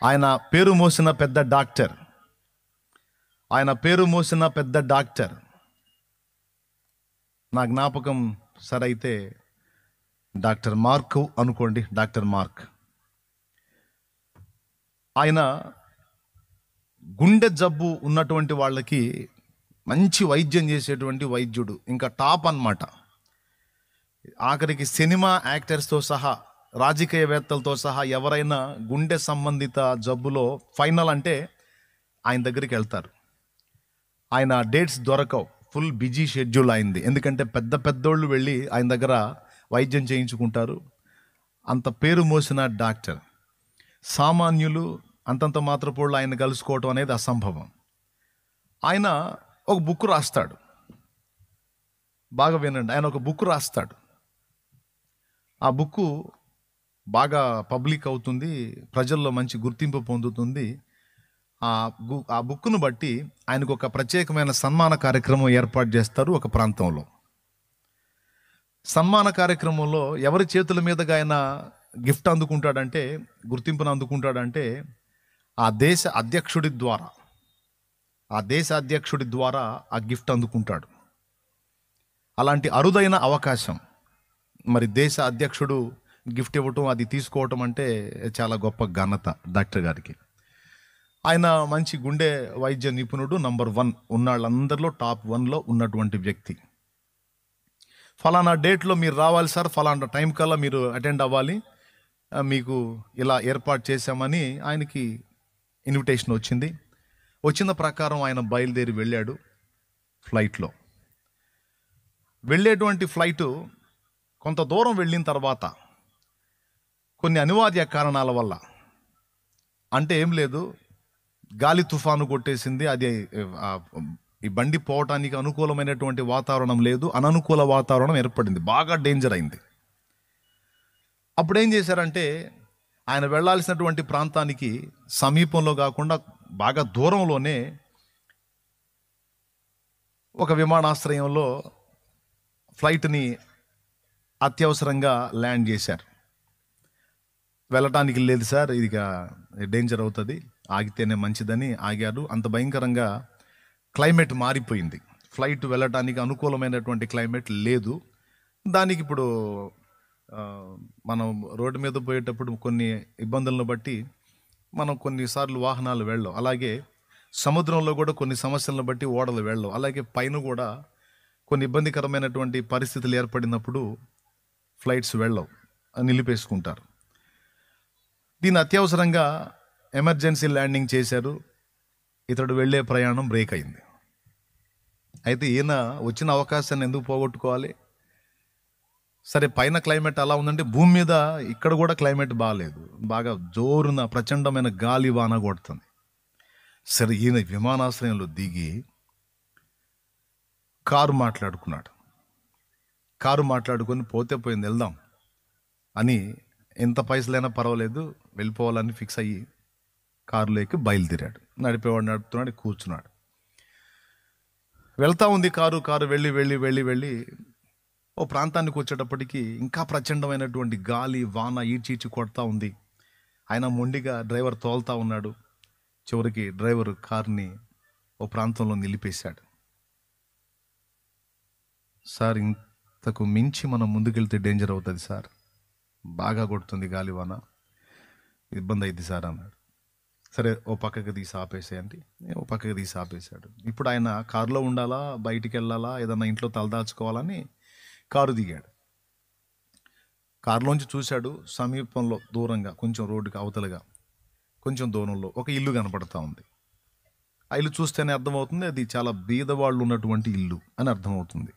ఆయన పేరు మోసిన పెద్ద డాక్టర్. ఆయన పేరు మోసిన పెద్ద డాక్టర్. నా జ్ఞాపకం సరైతే డాక్టర్ మార్క్ అనుకోండి. డాక్టర్ మార్క్ ఆయన గుండె జబ్బు ఉన్నటువంటి వాళ్ళకి మంచి వైద్యం చేసేటువంటి వైద్యుడు, ఇంకా టాప్ అన్నమాట. ఆఖరికి సినిమా యాక్టర్స్తో సహా, రాజకీయవేత్తలతో సహా ఎవరైనా గుండె సంబంధిత జబ్బులో ఫైనల్ అంటే ఆయన దగ్గరికి వెళ్తారు. ఆయన డేట్స్ దొరకవు, ఫుల్ బిజీ షెడ్యూల్ అయింది. ఎందుకంటే పెద్ద పెద్దోళ్ళు వెళ్ళి ఆయన దగ్గర వైద్యం చేయించుకుంటారు. అంత పేరు మోసిన డాక్టర్. సామాన్యులు అంతంత మాత్రపోళ్ళు ఆయన కలుసుకోవటం అనేది అసంభవం. ఆయన ఒక బుక్ రాస్తాడు. బాగా వినండి, ఆయన ఒక బుక్ రాస్తాడు. ఆ బుక్ బాగా పబ్లిక్ అవుతుంది, ప్రజల్లో మంచి గుర్తింపు పొందుతుంది. ఆ బుక్ను బట్టి ఆయనకు ఒక ప్రత్యేకమైన సన్మాన కార్యక్రమం ఏర్పాటు చేస్తారు ఒక ప్రాంతంలో. సన్మాన కార్యక్రమంలో ఎవరి చేతుల మీదుగా ఆయన గిఫ్ట్ అందుకుంటాడంటే, గుర్తింపును అందుకుంటాడంటే ఆ దేశ అధ్యక్షుడి ద్వారా ఆ గిఫ్ట్ అందుకుంటాడు. అలాంటి అరుదైన అవకాశం. మరి దేశ అధ్యక్షుడు గిఫ్ట్ ఇవ్వటం, అది తీసుకోవటం అంటే చాలా గొప్ప ఘనత డాక్టర్ గారికి. ఆయన మంచి గుండె వైద్య నిపుణుడు, నంబర్ 1 ఉన్నాళ్ళందరిలో టాప్ 1లో ఉన్నటువంటి వ్యక్తి. ఫలానా డేట్లో మీరు రావాలి సార్, ఫలానా టైం కల్లా మీరు అటెండ్ అవ్వాలి, మీకు ఇలా ఏర్పాటు చేశామని ఆయనకి ఇన్విటేషన్ వచ్చింది. వచ్చిన ప్రకారం ఆయన బయలుదేరి వెళ్ళాడు ఫ్లైట్లో. వెళ్ళేటువంటి ఫ్లైటు కొంత దూరం వెళ్ళిన తర్వాత కొన్ని అనివార్య కారణాల వల్ల, అంటే ఏం లేదు, గాలి తుఫాను కొట్టేసింది. అది ఈ బండి పోవటానికి అనుకూలమైనటువంటి వాతావరణం లేదు, అననుకూల వాతావరణం ఏర్పడింది, బాగా డేంజర్ అయింది. అప్పుడు ఏం చేశారంటే, ఆయన వెళ్ళాల్సినటువంటి ప్రాంతానికి సమీపంలో కాకుండా బాగా దూరంలోనే ఒక విమానాశ్రయంలో ఫ్లైట్ని అత్యవసరంగా ల్యాండ్ చేశారు. వెళ్ళటానికి లేదు సార్, ఇది డేంజర్ అవుతుంది, ఆగితేనే మంచిదని ఆగారు. అంత భయంకరంగా క్లైమేట్ మారిపోయింది, ఫ్లైట్ వెళ్ళటానికి అనుకూలమైనటువంటి క్లైమేట్ లేదు. దానికి ఇప్పుడు మనం రోడ్డు మీద పోయేటప్పుడు కొన్ని ఇబ్బందులను బట్టి మనం కొన్నిసార్లు వాహనాలు వెళ్ళవు, అలాగే సముద్రంలో కూడా కొన్ని సమస్యలను బట్టి ఓడలు వెళ్ళవు, అలాగే పైన కూడా కొన్ని ఇబ్బందికరమైనటువంటి పరిస్థితులు ఏర్పడినప్పుడు ఫ్లైట్స్ వెళ్ళవు, నిలిపేసుకుంటారు. దీన్ని అత్యవసరంగా ఎమర్జెన్సీ ల్యాండింగ్ చేశారు. ఇతడు వెళ్ళే ప్రయాణం బ్రేక్ అయింది. అయితే ఈయన వచ్చిన అవకాశాన్ని ఎందుకు పోగొట్టుకోవాలి? సరే, పైన క్లైమేట్ అలా ఉందంటే భూమి మీద ఇక్కడ కూడా క్లైమేట్ బాగాలేదు, బాగా జోరున ప్రచండమైన గాలి వాన కొడుతుంది. సరే, ఈయన విమానాశ్రయంలో దిగి కారు మాట్లాడుకొని పోతే పోయింది, వెళ్దాం అని, ఎంత పైసలైనా పర్వాలేదు వెళ్ళిపోవాలని ఫిక్స్ అయ్యి కారులోకి బయలుదేరాడు. నడిపేవాడు నడుపుతున్నాడు, కూర్చున్నాడు. వెళ్తా ఉంది కారు వెళ్ళి వెళ్ళి వెళ్ళి వెళ్ళి ఓ ప్రాంతానికి వచ్చేటప్పటికి ఇంకా ప్రచండమైనటువంటి గాలి వాన ఈడ్చి కొడతా ఉంది. ఆయన మొండిగా డ్రైవర్ తోలుతా ఉన్నాడు. చివరికి డ్రైవర్ కార్ని ఓ ప్రాంతంలో నిలిపేశాడు. సార్, ఇంతకు మించి మనం ముందుకెళ్తే డేంజర్ అవుతుంది సార్, బాగా కొడుతుంది గాలివాన, ఇబ్బంది అయింది సార్ అన్నాడు. సరే, ఓ పక్కకి తీసి ఆపేసేయండి. ఓ పక్కకి తీసి ఆపేశాడు. ఇప్పుడు ఆయన కారులో ఉండాలా, బయటికి వెళ్ళాలా, ఏదన్నా ఇంట్లో తలదాచుకోవాలని కారు దిగాడు. కారులోంచి చూశాడు, సమీపంలో దూరంగా కొంచెం రోడ్డుకి అవతలుగా కొంచెం దూరంలో ఒక ఇల్లు కనపడతా ఉంది. ఆ ఇల్లు చూస్తేనే అర్థమవుతుంది అది చాలా బీదవాళ్ళు ఉన్నటువంటి ఇల్లు అని అర్థమవుతుంది.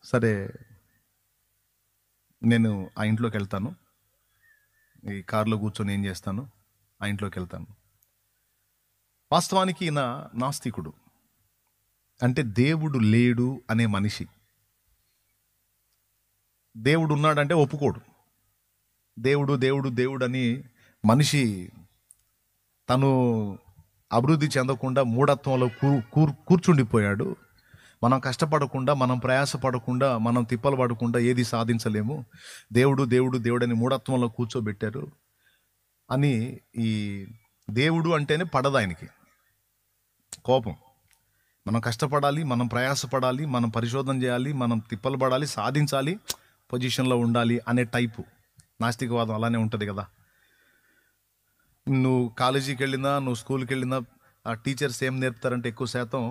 సరే, నేను ఆ ఇంట్లోకి వెళ్తాను, ఈ కారులో కూర్చొని ఏం చేస్తాను, ఆ ఇంట్లోకి వెళ్తాను. వాస్తవానికి ఈయన నాస్తికుడు, అంటే దేవుడు లేడు అనే మనిషి. దేవుడు ఉన్నాడంటే ఒప్పుకోడు. దేవుడు దేవుడు దేవుడు అని మనిషి తను అభివృద్ధి చెందకుండా మూఢత్వంలో కూర్చుండిపోయాడు. మనం కష్టపడకుండా, మనం ప్రయాసపడకుండా, మనం తిప్పలు పడకుండా ఏది సాధించలేము. దేవుడు దేవుడు దేవుడు అని మూఢత్వంలో కూర్చోబెట్టారు. అని ఈ దేవుడు అంటేనే పడదు ఆయనకి, కోపం. మనం కష్టపడాలి, మనం ప్రయాసపడాలి, మనం పరిశోధన చేయాలి, మనం తిప్పలు పడాలి, సాధించాలి, పొజిషన్లో ఉండాలి అనే టైపు నాస్తికవాదం అలానే ఉంటుంది కదా. నువ్వు కాలేజీకి వెళ్ళినా, నువ్వు స్కూల్కి వెళ్ళినా ఆ టీచర్స్ ఏం నేర్పుతారంటే ఎక్కువ శాతం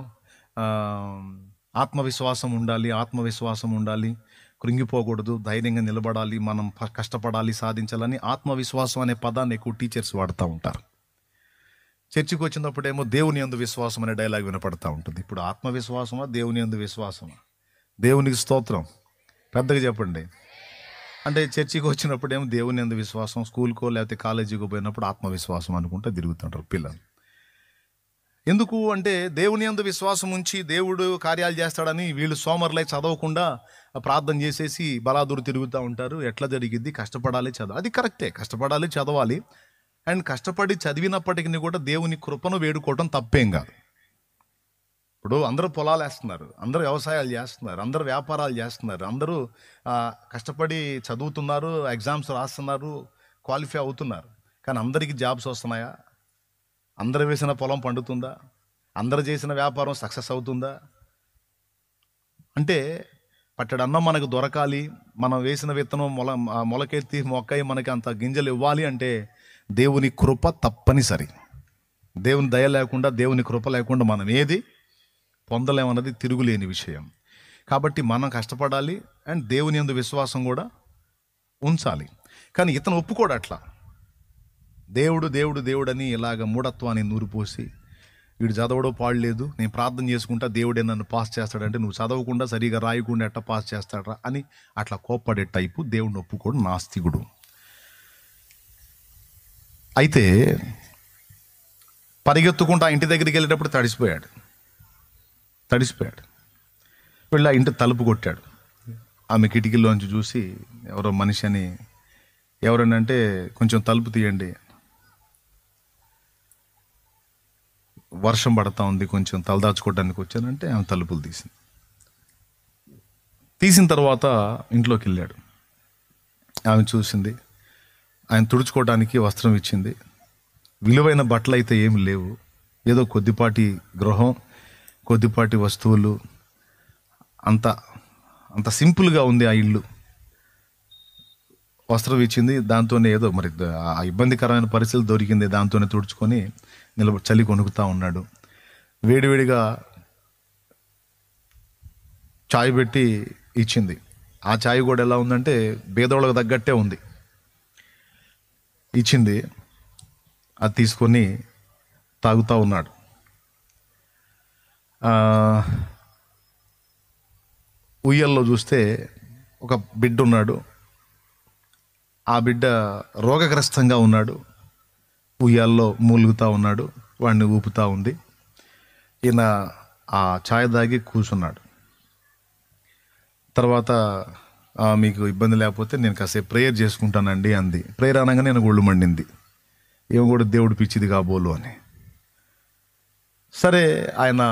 ఆత్మవిశ్వాసం ఉండాలి, ఆత్మవిశ్వాసం ఉండాలి, కృంగిపోకూడదు, ధైర్యంగా నిలబడాలి, మనం కష్టపడాలి, సాధించాలని ఆత్మవిశ్వాసం అనే పదాన్ని ఎక్కువ టీచర్స్ వాడుతూ ఉంటారు. చర్చికి వచ్చినప్పుడేమో దేవుని యందు విశ్వాసం అనే డైలాగ్ వినపడతా ఉంటుంది. ఇప్పుడు ఆత్మవిశ్వాసమా, దేవుని యందు విశ్వాసమా? దేవునికి స్తోత్రం, పెద్దగా చెప్పండి. అంటే చర్చికి వచ్చినప్పుడేమో దేవుని యందు విశ్వాసం, స్కూల్కో లేకపోతే కాలేజీకో పోయినప్పుడు ఆత్మవిశ్వాసం అనుకుంటూ తిరుగుతుంటారు పిల్లలు. ఎందుకు అంటే దేవుని యందు విశ్వాసం ఉంచి దేవుడు కార్యాలు చేస్తాడని వీళ్ళు సోమరులై చదవకుండా ప్రార్థన చేసేసి బలాదురు తిరుగుతూ ఉంటారు. ఎట్లా జరిగిద్ది? కష్టపడాలి, చదవాలి. అది కరెక్టే, కష్టపడాలి, చదవాలి. అండ్ కష్టపడి చదివినప్పటికీ కూడా దేవుని కృపను వేడుకోవటం తప్పేం కాదు. ఇప్పుడు అందరూ పొలాలు వేస్తున్నారు, అందరూ వ్యవసాయాలు చేస్తున్నారు, అందరూ వ్యాపారాలు చేస్తున్నారు, అందరూ కష్టపడి చదువుతున్నారు, ఎగ్జామ్స్ రాస్తున్నారు, క్వాలిఫై అవుతున్నారు. కానీ అందరికీ జాబ్స్ వస్తున్నాయా? అందరు వేసిన పొలం పండుతుందా? అందరు చేసిన వ్యాపారం సక్సెస్ అవుతుందా? అంటే పట్టడన్నం మనకు దొరకాలి, మనం వేసిన విత్తనం మొలకెత్తి మొక్కయి మనకి అంత గింజలు ఇవ్వాలి అంటే దేవుని కృప తప్పనిసరి. దేవుని దయ లేకుండా, దేవుని కృప లేకుండా మనం ఏది పొందలేమన్నది తిరుగులేని విషయం. కాబట్టి మనం కష్టపడాలి అండ్ దేవుని యందు విశ్వాసం కూడా ఉంచాలి. కానీ ఇతను ఒప్పుకోడు అట్లా. దేవుడు దేవుడు దేవుడు అని ఇలాగ మూఢత్వాన్ని నూరిపోసి, వీడు చదవడో పాడలేదు, నేను ప్రార్థన చేసుకుంటా దేవుడే నన్ను పాస్ చేస్తాడంటే నువ్వు చదవకుండా సరిగా రాయకుండా ఎట్లా పాస్ చేస్తాడరా అని అట్లా కోప్పడే టైపు దేవుడిని ఒప్పుకోడు, నాస్తికుడు. అయితే పరిగెత్తుకుంటూ ఆ ఇంటి దగ్గరికి వెళ్ళేటప్పుడు తడిసిపోయాడు. వెళ్ళి ఆ ఇంటి తలుపు కొట్టాడు. ఆమె కిటికీలోంచి చూసి ఎవరో మనిషి అని, ఎవరని అంటే కొంచెం తలుపు తీయండి, వర్షం పడతా ఉంది, కొంచెం తలదాచుకోవడానికి వచ్చానంటే ఆమె తలుపులు తీసిన తర్వాత ఇంట్లోకి వెళ్ళాడు. ఆమె చూసింది, ఆయన తుడుచుకోవడానికి వస్త్రం ఇచ్చింది. విలువైన బట్టలు అయితే ఏమి లేవు, ఏదో కొద్దిపాటి గృహం, కొద్దిపాటి వస్తువులు, అంత సింపుల్గా ఉంది ఆ ఇల్లు. వస్త్రం ఇచ్చింది, దాంతోనే ఏదో మరి ఆ ఇబ్బందికరమైన పరిస్థితులు దొరికింది, దాంతోనే తుడుచుకొని చలి కొనుక్కుతా ఉన్నాడు. వేడివేడిగా చాయ్ పెట్టి ఇచ్చింది. ఆ చాయ్ కూడా ఎలా ఉందంటే బేదోళ్ళకు తగ్గట్టే ఉంది. ఇచ్చింది, అది తీసుకొని తాగుతూ ఉన్నాడు. ఉయ్యల్లో చూస్తే ఒక బిడ్డ ఉన్నాడు. ఆ బిడ్డ రోగగ్రస్తంగా ఉన్నాడు, ఉయ్యాల్లో మూలుగుతూ ఉన్నాడు, వాడిని ఊపుతూ ఉంది. ఈయన ఆ ఛాయ్ తాగి కూర్చున్నాడు. తర్వాత మీకు ఇబ్బంది లేకపోతే నేను కాసేపు ప్రేయర్ చేసుకుంటానండి అంది. ప్రేయర్ అనగానే నేను ఒళ్ళు మండింది, ఏమో కూడా దేవుడు పిచ్చిది కాబోలు అని. సరే, ఆయన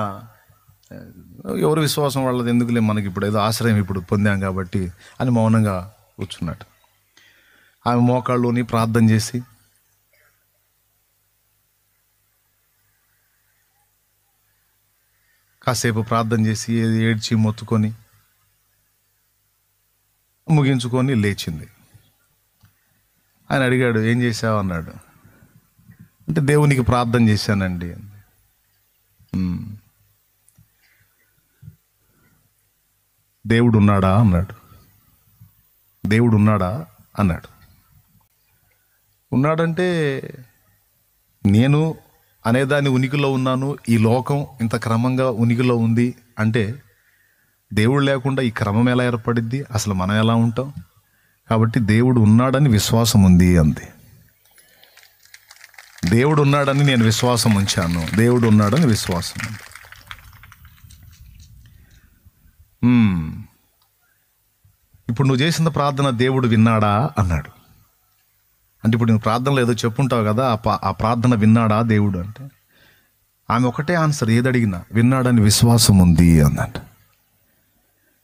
ఎవరు విశ్వాసం వాళ్ళది ఎందుకులే, మనకి ఇప్పుడు ఏదో ఆశ్రయం ఇప్పుడు పొందాం కాబట్టి అని మౌనంగా కూర్చున్నాడు. ఆమె మోకాళ్ళుని ప్రార్థన చేసి కాసేపు ప్రార్థన చేసి ఏడ్చి మొత్తుకొని ముగించుకొని లేచింది. ఆయన అడిగాడు, ఏం చేసావు అన్నాడు. అంటే దేవునికి ప్రార్థన చేశానండి. దేవుడు ఉన్నాడా అన్నాడు. దేవుడు ఉన్నాడా అన్నాడు. ఉన్నాడంటే నేను అనేదాన్ని ఉనికిలో ఉన్నాను, ఈ లోకం ఇంత క్రమంగా ఉనికిలో ఉంది అంటే దేవుడు లేకుండా ఈ క్రమం ఎలా ఏర్పడిద్ది, అసలు మనం ఎలా ఉంటాం? కాబట్టి దేవుడు ఉన్నాడని విశ్వాసం ఉంది అంతే. దేవుడు ఉన్నాడని నేను విశ్వాసం ఉంచాను, దేవుడు ఉన్నాడని విశ్వాసం ఉంది. ఇప్పుడు నువ్వు చేసిన ప్రార్థన దేవుడు విన్నాడా అన్నాడు. అంటే ఇప్పుడు నువ్వు ప్రార్థనలో ఏదో చెప్పుంటావు కదా, ఆ ప్రార్థన విన్నాడా దేవుడు అంటే ఆమె ఒకటే ఆన్సర్, ఏది అడిగినా విన్నాడని విశ్వాసం ఉంది అన్నట్ట.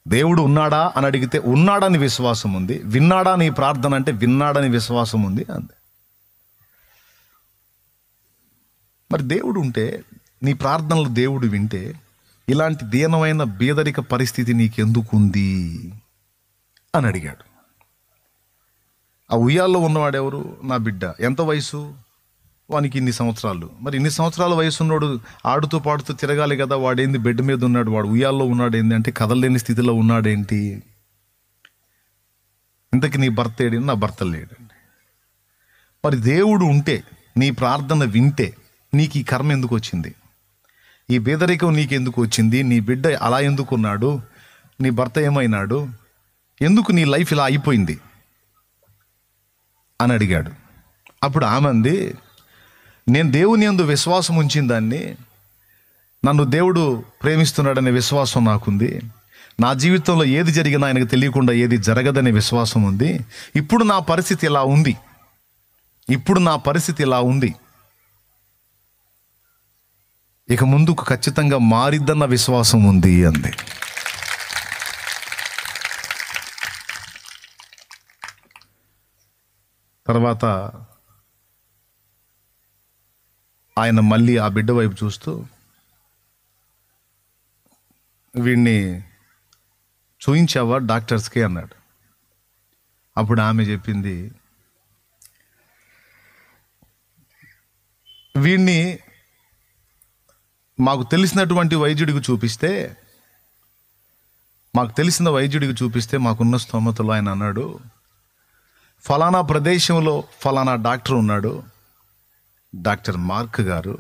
దేవుడు ఉన్నాడా అని అడిగితే ఉన్నాడని విశ్వాసం ఉంది, విన్నాడా నీ ప్రార్థన అంటే విన్నాడని విశ్వాసం ఉంది అంది. మరి దేవుడు ఉంటే, నీ ప్రార్థనలు దేవుడు వింటే, ఇలాంటి దీనమైన బీదరిక పరిస్థితి నీకెందుకుంది అని అడిగాడు. ఆ ఉయ్యాల్లో ఉన్నవాడెవరు? నా బిడ్డ. ఎంత వయసు వానికి? ఇన్ని సంవత్సరాలు. మరి ఇన్ని సంవత్సరాల వయసు ఉన్నవాడు ఆడుతూ పాడుతూ తిరగాలి కదా, వాడేంది బెడ్ మీద ఉన్నాడు, వాడు ఉయ్యాల్లో ఉన్నాడు ఏంది అంటే కదలలేని స్థితిలో ఉన్నాడేంటి? ఇంతకీ నీ భర్త ఏడి? నా భర్త లేడండి. మరి దేవుడు ఉంటే, నీ ప్రార్థన వింటే నీకు ఈ కర్మ ఎందుకు వచ్చింది? ఈ బేదరికం నీకెందుకు వచ్చింది? నీ బిడ్డ అలా ఎందుకున్నాడు? నీ భర్త ఏమైనాడు? ఎందుకు నీ లైఫ్ ఇలా అయిపోయింది అని అడిగాడు. అప్పుడు ఆమె అంది, నేను దేవుని యందు విశ్వాసం ఉంచిన దాన్ని, నన్ను దేవుడు ప్రేమిస్తున్నాడనే విశ్వాసం నాకుంది. నా జీవితంలో ఏది జరిగినా ఆయనకు తెలియకుండా ఏది జరగదనే విశ్వాసం ఉంది. ఇప్పుడు నా పరిస్థితి ఇలా ఉంది, ఇప్పుడు నా పరిస్థితి ఇలా ఉంది, ఇక ముందుకు ఖచ్చితంగా మారిద్దన్న విశ్వాసం ఉంది అంది. తర్వాత ఆయన మళ్ళీ ఆ బిడ్డ వైపు చూస్తూ, వీడిని చూయించావా డాక్టర్స్కి అన్నాడు. అప్పుడు ఆమె చెప్పింది, వీడిని మాకు తెలిసినటువంటి వైద్యుడికి చూపిస్తే, మాకున్న స్తోమతలో ఆయన అన్నాడు, ఫలానా ప్రదేశంలో ఫలానా డాక్టర్ ఉన్నాడు, డాక్టర్ మార్క్ గారు,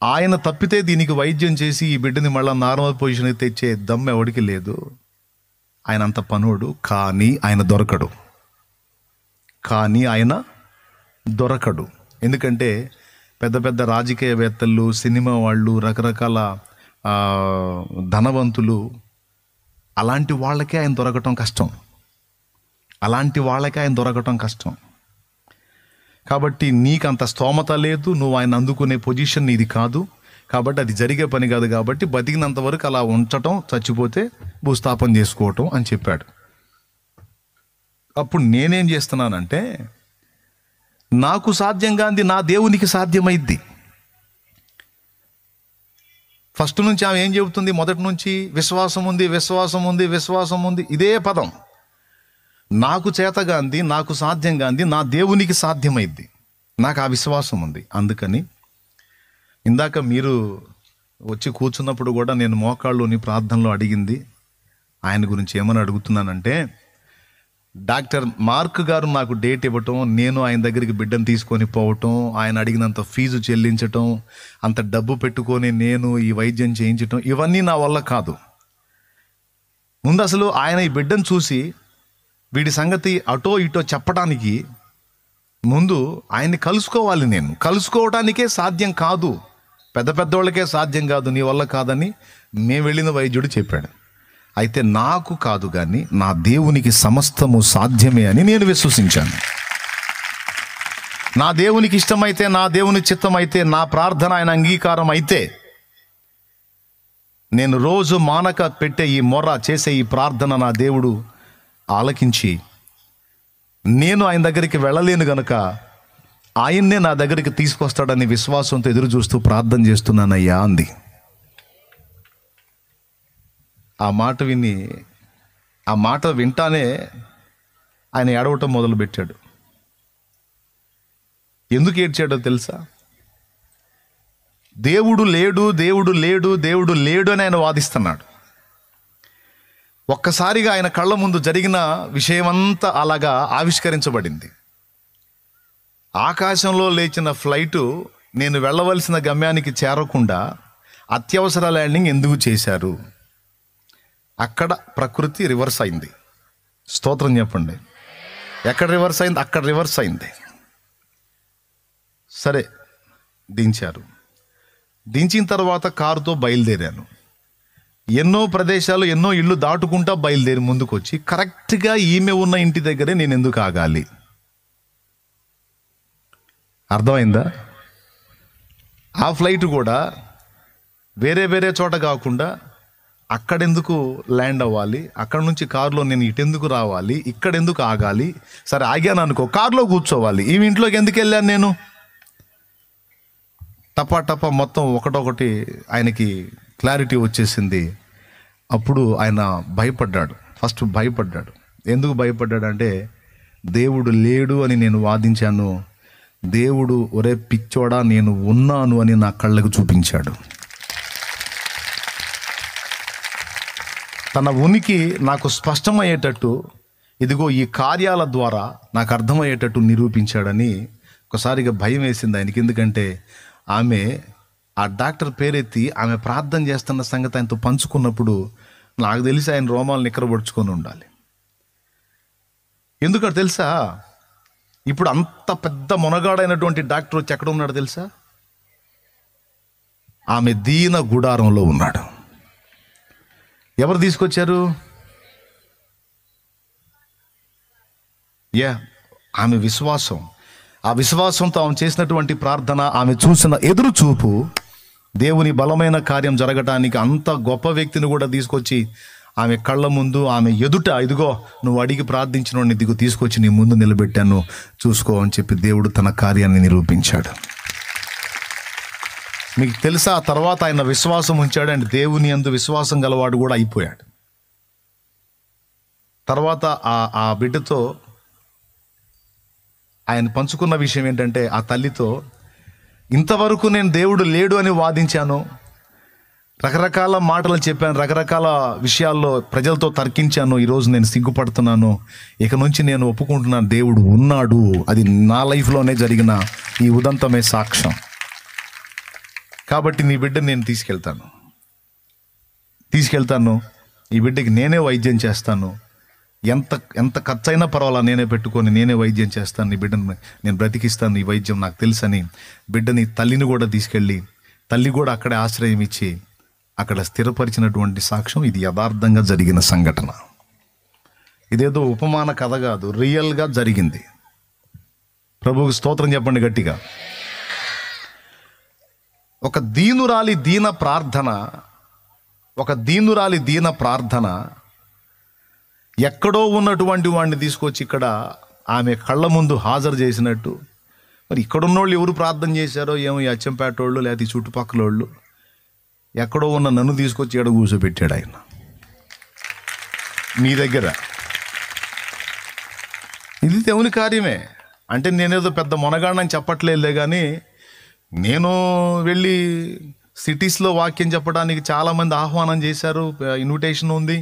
ఆయన తప్పితే దీనికి వైద్యం చేసి ఈ బిడ్డని మళ్ళీ నార్మల్ పొజిషన్కి తెచ్చే దమ్ము ఎవడికి లేదు. ఆయన అంత పనోడు, కానీ ఆయన దొరకడు. ఎందుకంటే పెద్ద పెద్ద రాజకీయవేత్తలు, సినిమా వాళ్ళు, రకరకాల ధనవంతులు, అలాంటి వాళ్ళకే ఆయన దొరకటం కష్టం. కాబట్టి నీకు అంత స్తోమత లేదు, నువ్వు ఆయన అందుకునే పొజిషన్ నీది కాదు, కాబట్టి అది జరిగే పని కాదు. కాబట్టి బతికినంత వరకు అలా ఉంచటం, చచ్చిపోతే భూస్థాపన చేసుకోవటం అని చెప్పాడు. అప్పుడు నేనేం చేస్తున్నానంటే, నాకు సాధ్యంగా అంది నా దేవునికి సాధ్యమైద్ది. ఫస్ట్ నుంచి ఆమె ఏం చెబుతుంది? మొదటి నుంచి విశ్వాసం ఉంది, ఇదే పదం. నాకు చేతగాంది, నాకు సాధ్యంగా అంది, నా దేవునికి సాధ్యమైద్ది, నాకు ఆ విశ్వాసం ఉంది. అందుకని ఇందాక మీరు వచ్చి కూర్చున్నప్పుడు కూడా నేను మోకాళ్ళలోని ప్రార్థనలో అడిగింది ఆయన గురించి. ఏమని అడుగుతున్నానంటే, డాక్టర్ మార్క్ గారు నాకు డేట్ ఇవ్వటం, నేను ఆయన దగ్గరికి బిడ్డను తీసుకొని పోవటం, ఆయన అడిగినంత ఫీజు చెల్లించటం, అంత డబ్బు పెట్టుకొని నేను ఈ వైద్యం చేయించటం, ఇవన్నీ నా వల్ల కాదు. ముందు అసలు ఆయన ఈ బిడ్డను చూసి వీడి సంగతి అటో ఇటో చెప్పడానికి ముందు ఆయన్ని కలుసుకోవాలి. నేను కలుసుకోవడానికే సాధ్యం కాదు, పెద్దోళ్ళకే సాధ్యం కాదు, నీ వల్ల కాదని మేము వెళ్ళిన వైద్యుడు చెప్పాడు. అయితే నాకు కాదు కానీ నా దేవునికి సమస్తము సాధ్యమే అని నేను విశ్వసించాను. నా దేవునికి ఇష్టమైతే, నా దేవుని చిత్తమైతే, నా ప్రార్థన ఆయన అంగీకారం అయితే, నేను రోజు మానక పెట్టే ఈ మొర్ర, చేసే ఈ ప్రార్థన నా దేవుడు ఆలకించి, నేను ఆయన దగ్గరికి వెళ్ళలేను గనక ఆయన్నే నా దగ్గరికి తీసుకొస్తాడని విశ్వాసంతో ఎదురు చూస్తూ ప్రార్థన చేస్తున్నానయ్యా అంది. ఆ మాట వింటానే ఆయన ఏడవటం మొదలుపెట్టాడు. ఎందుకు ఏడ్చాడో తెలుసా? దేవుడు లేడు అని ఆయన వాదిస్తున్నాడు. ఒక్కసారిగా ఆయన కళ్ళ ముందు జరిగిన విషయమంతా అలాగా ఆవిష్కరించబడింది. ఆకాశంలో లేచిన ఫ్లైటు నేను వెళ్ళవలసిన గమ్యానికి చేరకుండా అత్యవసర ల్యాండింగ్ ఎందుకు చేశారు? అక్కడ ప్రకృతి రివర్స్ అయింది. స్తోత్రం చెప్పండి. ఎక్కడ రివర్స్ అయింది? అక్కడ రివర్స్ అయింది. సరే, దించారు. దించిన తర్వాత కారుతో బయలుదేరాను. ఎన్నో ప్రదేశాలు, ఎన్నో ఇళ్ళు దాటుకుంటా బయలుదేరి ముందుకు వచ్చి కరెక్ట్గా ఈమె ఉన్న ఇంటి దగ్గరే నేను ఎందుకు ఆగాలి? అర్థమైందా? ఆ ఫ్లైట్ కూడా వేరే చోట కాకుండా అక్కడెందుకు ల్యాండ్ అవ్వాలి? అక్కడ నుంచి కారులో నేను ఇటెందుకు రావాలి? ఇక్కడెందుకు ఆగాలి? సరే ఆగాను అనుకో, కారులో కూర్చోవాలి. ఈ ఇంట్లోకి ఎందుకు వెళ్ళాను నేను? టపా టపా మొత్తం ఒకటొకటి ఆయనకి క్లారిటీ వచ్చేసింది. అప్పుడు ఆయన భయపడ్డాడు. ఫస్ట్ భయపడ్డాడు. ఎందుకు భయపడ్డాడంటే, దేవుడు లేడు అని నేను వాదించాను, దేవుడు ఒరే పిచ్చోడా నేను ఉన్నాను అని నా కళ్ళకు చూపించాడు. తన ఉనికి నాకు స్పష్టమయ్యేటట్టు, ఇదిగో ఈ కార్యాల ద్వారా నాకు అర్థమయ్యేటట్టు నిరూపించాడని ఒకసారిగా భయం వేసింది ఆయనకి. ఎందుకంటే ఆమె ఆ డాక్టర్ పేరెత్తి ఆమె ప్రార్థన చేస్తున్న సంగతి ఆయనతో పంచుకున్నప్పుడు నాకు తెలిసి ఆయన రోమాలు నిక్కరబొడుచుకొని ఉండాలి. ఎందుకంటే తెలుసా, ఇప్పుడు అంత పెద్ద మొనగాడైనటువంటి డాక్టర్ వచ్చి ఎక్కడ ఉన్నాడు తెలుసా? ఆమె దీన గుడారంలో ఉన్నాడు. ఎవరు తీసుకొచ్చారు? ఆమె విశ్వాసం. ఆ విశ్వాసంతో ఆమె చేసినటువంటి ప్రార్థన, ఆమె చూసిన ఎదురు చూపు, దేవుని బలమైన కార్యం జరగటానికి అంత గొప్ప వ్యక్తిని కూడా తీసుకొచ్చి ఆమె కళ్ళ ముందు, ఆమె ఎదుట, ఇదిగో నువ్వు అడిగి ప్రార్థించిన ఇదిగో తీసుకొచ్చి నీ ముందు నిలబెట్టాను, చూసుకో అని చెప్పి దేవుడు తన కార్యాన్ని నిరూపించాడు. మీకు తెలుసా, ఆ తర్వాత ఆయన విశ్వాసం ఉంచాడు అండ్ దేవుని యందు విశ్వాసం గలవాడు కూడా అయిపోయాడు. తర్వాత ఆ బిడ్డతో ఆయన పంచుకున్న విషయం ఏంటంటే, ఆ తల్లితో, ఇంతవరకు నేను దేవుడు లేడు అని వాదించాను, రకరకాల మాటలు చెప్పాను, రకరకాల విషయాల్లో ప్రజలతో తర్కించాను, ఈరోజు నేను సిగ్గుపడుతున్నాను, ఇక నుంచి నేను ఒప్పుకుంటున్నాను దేవుడు ఉన్నాడు, అది నా లైఫ్లోనే జరిగిన ఈ ఉదంతమే సాక్ష్యం. కాబట్టి నీ బిడ్డని నేను తీసుకెళ్తాను, ఈ బిడ్డకి నేనే వైద్యం చేస్తాను, ఎంత ఖర్చు అయినా పర్వాలా నేనే పెట్టుకొని నేనే వైద్యం చేస్తాను, నీ బిడ్డను నేను బ్రతికిస్తాను, ఈ వైద్యం నాకు తెలుసని బిడ్డని, తల్లిని కూడా తీసుకెళ్ళి, తల్లి కూడా అక్కడే ఆశ్రయం ఇచ్చి అక్కడ స్థిరపరిచినటువంటి సాక్ష్యం. ఇది యథార్థంగా జరిగిన సంఘటన. ఇదేదో ఉపమాన కథ కాదు, రియల్గా జరిగింది. ప్రభువుకి స్తోత్రం చెప్పండి గట్టిగా. ఒక దీనురాలి దీన ప్రార్థన ఎక్కడో ఉన్నటువంటి వాడిని తీసుకొచ్చి ఇక్కడ ఆమె కళ్ళ ముందు హాజరు చేసినట్టు, మరి ఇక్కడున్నోళ్ళు ఎవరు ప్రార్థన చేశారో ఏమో, ఈ అచ్చంపేట వాళ్ళు లేకపోతే ఈ చుట్టుపక్కల వాళ్ళు, ఎక్కడో ఉన్న నన్ను తీసుకొచ్చి ఎక్కడ కూర్చోబెట్టాడు ఆయన మీ దగ్గర. ఇది దేవుని కార్యమే. అంటే నేనేదో పెద్ద మొనగాడని చెప్పట్లేదులే, కానీ నేను వెళ్ళి సిటీస్లో వాక్యం చెప్పడానికి చాలామంది ఆహ్వానం చేశారు, ఇన్విటేషన్ ఉంది,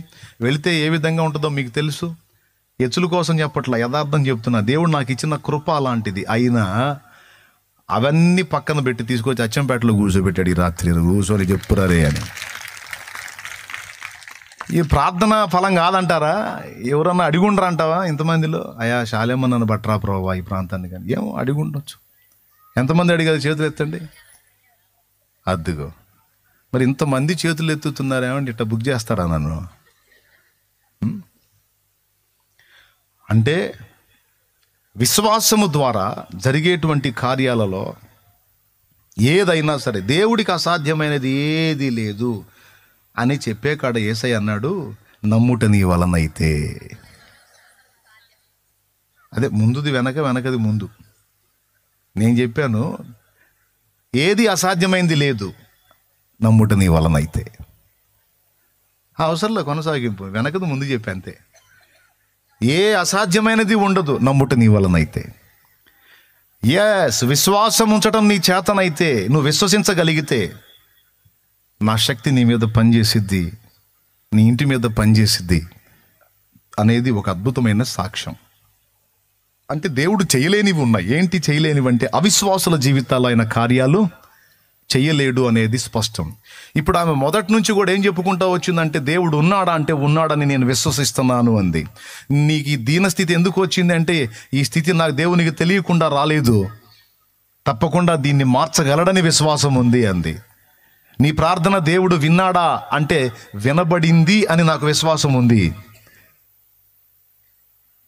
వెళితే ఏ విధంగా ఉంటుందో మీకు తెలుసు. ఎచ్చుల కోసం చెప్పట్లా, యథార్థం చెప్తున్నా. దేవుడు నాకు ఇచ్చిన కృప అలాంటిది. అయినా అవన్నీ పక్కన పెట్టి తీసుకొచ్చి అచ్చంపేటలో కూర్చోబెట్టాడు ఈ రాత్రి. కూర్చొని చెప్పురారే అని. ఈ ప్రార్థన ఫలం కాదంటారా? ఎవరన్నా అడిగుండ్రా అంటావా ఇంతమందిలో? అయా శాలేమో నన్ను బట్రా ప్రభావ ఈ ప్రాంతాన్ని, కానీ ఏమో అడిగుండొచ్చు. ఎంతమంది అడిగారు? చేతులు ఎత్తండి. అద్దుగో, మరి ఇంతమంది చేతులు ఎత్తుతున్నారేమంటే ఇట్లా బుక్ చేస్తారా నన్ను? అంటే విశ్వాసము ద్వారా జరిగేటువంటి కార్యాలలో ఏదైనా సరే దేవుడికి అసాధ్యమైనది ఏది లేదు అని చెప్పే కాడ యేసయ్య అన్నాడు, నమ్ముట నీ వలనైతే. అదే ముందుది వెనక, వెనకది ముందు. నేను చెప్పాను, ఏది అసాధ్యమైంది లేదు, నమ్ముట నీ వలనైతే. అవసరంలో కొనసాగింపు, వెనకది ముందు చెప్పా అంతే. ఏ అసాధ్యమైనది ఉండదు నమ్ముట నీ వలనైతే. విశ్వాసం ఉంచటం నీ చేతనైతే, నువ్వు విశ్వసించగలిగితే నా శక్తి నీ మీద పనిచేసిద్ది, నీ ఇంటి మీద పనిచేసిద్ది అనేది ఒక అద్భుతమైన సాక్ష్యం. అంటే దేవుడు చేయలేనివి ఉన్నాయి. ఏంటి చేయలేనివి అంటే, అవిశ్వాసుల జీవితాల్లో ఆయన కార్యాలు చెయ్యలేడు అనేది స్పష్టం. ఇప్పుడు ఆమె మొదటి నుంచి కూడా ఏం చెప్పుకుంటా వచ్చిందంటే, దేవుడు ఉన్నాడా అంటే ఉన్నాడని నేను విశ్వసిస్తున్నాను అంది. నీకు ఈ దీనస్థితి ఎందుకు వచ్చింది అంటే, ఈ స్థితి నాకు దేవునికి తెలియకుండా రాలేదు, తప్పకుండా దీన్ని మార్చగలడని విశ్వాసం ఉంది అంది. నీ ప్రార్థన దేవుడు విన్నాడా అంటే, వినబడింది అని నాకు విశ్వాసం ఉంది.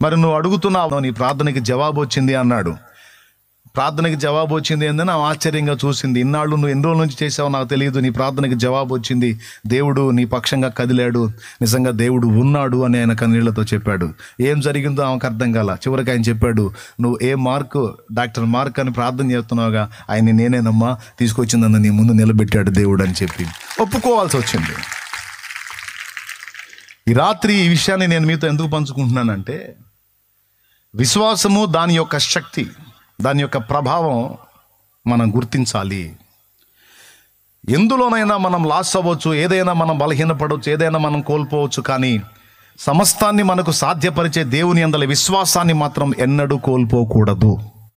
మరి నువ్వు అడుగుతున్నావు, నీ ప్రార్థనకి జవాబు వచ్చింది అన్నాడు. ప్రార్థనకి జవాబు వచ్చింది ఏందని ఆమె ఆశ్చర్యంగా చూసింది. ఇన్నాళ్ళు నువ్వు ఎన్ని రోజుల నుంచి చేసావో నాకు తెలియదు, నీ ప్రార్థనకి జవాబు వచ్చింది, దేవుడు నీ పక్షంగా కదిలాడు, నిజంగా దేవుడు ఉన్నాడు అని ఆయన కన్నీళ్లతో చెప్పాడు. ఏం జరిగిందో ఆమెకు అర్థం కాల. చివరికి ఆయన చెప్పాడు, నువ్వు డాక్టర్ మార్క్ అని ప్రార్థన చేస్తున్నావుగా, ఆయన్ని నేనేనమ్మా తీసుకొచ్చిందన్న నీ ముందు నిలబెట్టాడు దేవుడు అని చెప్పి ఒప్పుకోవాల్సి వచ్చింది. ఈ రాత్రి ఈ విషయాన్ని నేను మీతో ఎందుకు పంచుకుంటున్నానంటే, విశ్వాసము, దాని యొక్క శక్తి, దాని యొక్క ప్రభావం మనం గుర్తించాలి. ఎందులోనైనా మనం లాస్ అవ్వచ్చు, ఏదైనా మనం బలహీనపడవచ్చు, ఏదైనా మనం కోల్పోవచ్చు, కానీ సమస్తాన్ని మనకు సాధ్యపరిచే దేవుని యందలి విశ్వాసాన్ని మాత్రం ఎన్నడూ కోల్పోకూడదు.